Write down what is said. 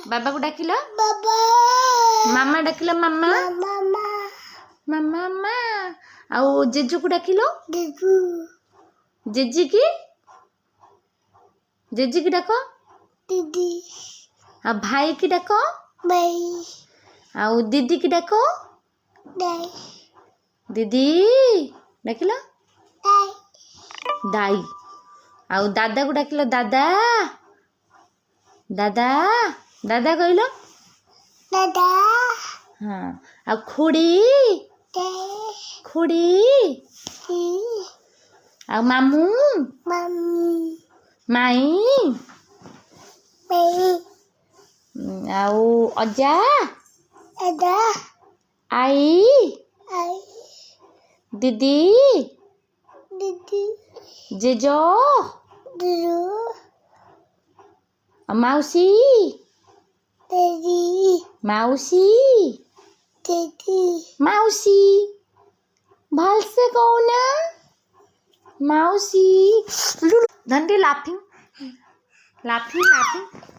बाबा को डाकिल बाबा मामा डाकिल मामा मामा मामा मामा आउ जेजू को डाकिल देबू जेजी की डाक दीदी आ भाई की डाक भाई आउ दीदी की डाक दाई दीदी डाकिल दाई दाई आउ दादा को डाकिल दादा दादा दादा कहल दादा हाँ आ खुड़ी दाई खुड़ी दी आ मामू मम्मी माई मेरी आउ अजा दादा आई आई दीदी दीदी जेजो दुरु माउसी दीदी माउसी दीदी माउसी भल से कौना माउसी धंडी लाफिंग लाफिंग लाफिंग